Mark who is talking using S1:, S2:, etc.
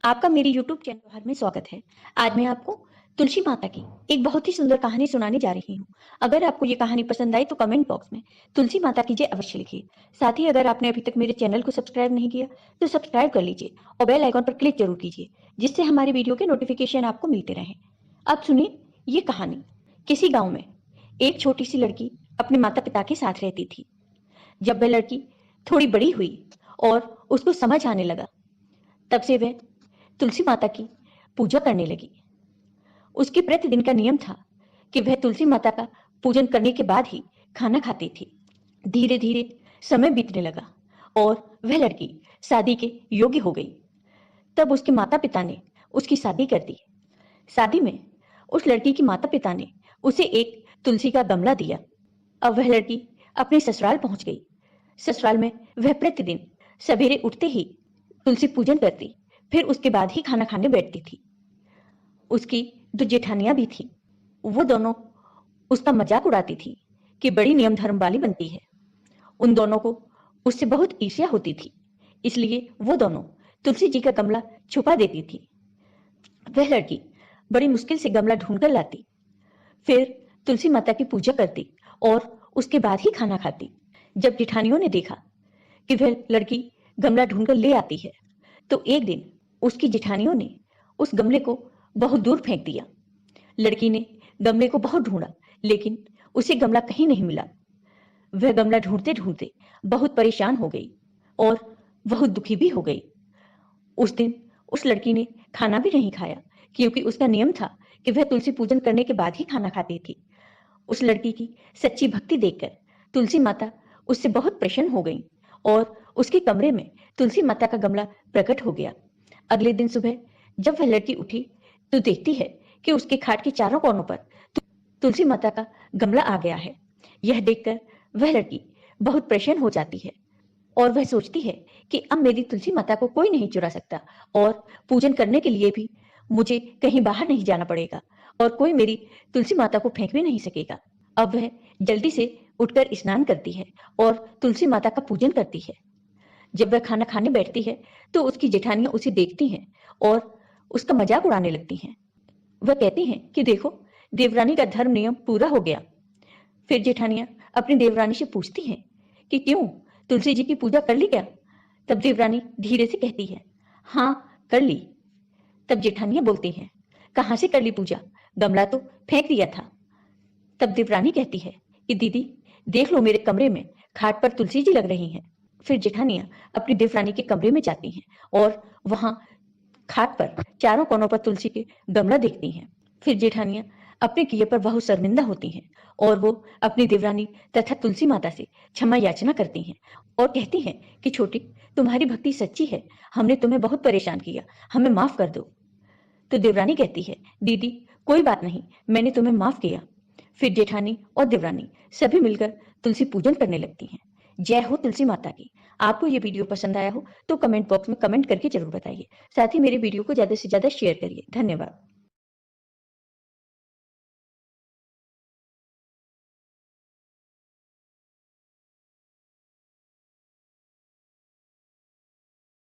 S1: आपका मेरे YouTube channel में स्वागत है। आज मैं आपको तुलसी माता की एक बहुत ही सुंदर कहानी सुनाने जा रही हूँ। अगर आपको ये कहानी पसंद आई तो कमेंट बॉक्स में तुलसी माता की जय अवश्य लिखिए। साथ ही अगर आपने अभी तक मेरे चैनल को सब्सक्राइब नहीं किया तो सब्सक्राइब कर लीजिए और बेल आइकॉन पर क्लिक जरूर कीजिए, जिससे हमारे वीडियो के नोटिफिकेशन आपको मिलते रहें। अब सुनिए ये कहानी। किसी गाँव में एक छोटी सी लड़की अपने माता पिता के साथ रहती थी। जब वह लड़की थोड़ी बड़ी हुई और उसको समझ आने लगा, तब से वह तुलसी माता की पूजा करने लगी। उसके प्रतिदिन का नियम था कि वह तुलसी माता का पूजन करने के बाद ही खाना खाती थी। धीरे धीरे समय बीतने लगा और वह लड़की शादी के योग्य हो गई। तब उसके माता पिता ने उसकी शादी कर दी। शादी में उस लड़की के माता पिता ने उसे एक तुलसी का गमला दिया। अब वह लड़की अपने ससुराल पहुंच गई। ससुराल में वह प्रतिदिन सवेरे उठते ही तुलसी पूजन करती, फिर उसके बाद ही खाना खाने बैठती थी। उसकी दो जेठानियां भी थी। वो दोनों उसका मजाक उड़ाती थी कि बड़ी नियम धर्म वाली बनती है। उन दोनों को उससे बहुत ईर्ष्या होती थी, इसलिए वो दोनों तुलसी जी का गमला छुपा देती थी। वह लड़की बड़ी मुश्किल से गमला ढूंढकर लाती, फिर तुलसी माता की पूजा करती और उसके बाद ही खाना खाती। जब जेठानियों ने देखा कि वह लड़की गमला ढूंढकर ले आती है, तो एक दिन उसकी जेठानियों ने उस गमले को बहुत दूर फेंक दिया। लड़की ने गमले को बहुत ढूंढा, लेकिन उसे गमला कहीं नहीं मिला। वह गमला ढूंढते ढूंढते बहुत परेशान हो गई और बहुत दुखी भी हो गई। उस दिन उस लड़की ने खाना भी नहीं खाया, क्योंकि उसका नियम था कि वह तुलसी पूजन करने के बाद ही खाना खाती थी। उस लड़की की सच्ची भक्ति देखकर तुलसी माता उससे बहुत प्रसन्न हो गई और उसके कमरे में तुलसी माता का गमला प्रकट हो गया। अगले दिन सुबह जब वह लड़की उठी तो देखती है कि उसके खाट के चारों कोनों पर तुलसी माता का गमला आ गया है। यह देखकर वह लड़की बहुत प्रसन्न हो जाती है और वह सोचती है कि अब मेरी तुलसी माता को कोई नहीं चुरा सकता और पूजन करने के लिए भी मुझे कहीं बाहर नहीं जाना पड़ेगा और कोई मेरी तुलसी माता को फेंक भी नहीं सकेगा। अब वह जल्दी से उठकर स्नान करती है और तुलसी माता का पूजन करती है। जब वह खाना खाने बैठती है तो उसकी जेठानियां उसे देखती हैं और उसका मजाक उड़ाने लगती हैं। वह कहती हैं कि देखो, देवरानी का धर्म नियम पूरा हो गया। फिर जेठानियां अपनी देवरानी से पूछती हैं कि क्यों, तुलसी जी की पूजा कर ली क्या? तब देवरानी धीरे से कहती है, हाँ, कर ली। तब जेठानियां बोलती हैं, कहाँ से कर ली पूजा? गमला तो फेंक दिया था। तब देवरानी कहती है कि दीदी, देख लो, मेरे कमरे में खाट पर तुलसी जी लग रही हैं। फिर जेठानियां अपनी देवरानी के कमरे में जाती हैं और वहां खाट पर चारों कोनों पर तुलसी के गमला देखती हैं। फिर जेठानियां अपने किए पर बहुत शर्मिंदा होती हैं और वो अपनी देवरानी तथा तुलसी माता से क्षमा याचना करती हैं और कहती हैं कि छोटी, तुम्हारी भक्ति सच्ची है, हमने तुम्हें बहुत परेशान किया, हमें माफ कर दो। तो देवरानी कहती है, दीदी कोई बात नहीं, मैंने तुम्हें माफ किया। फिर जेठानी और देवरानी सभी मिलकर तुलसी पूजन करने लगती हैं। जय हो तुलसी माता की। आपको ये वीडियो पसंद आया हो तो कमेंट बॉक्स में कमेंट करके जरूर बताइए। साथ ही मेरे वीडियो को ज्यादा से ज्यादा शेयर करिए। धन्यवाद।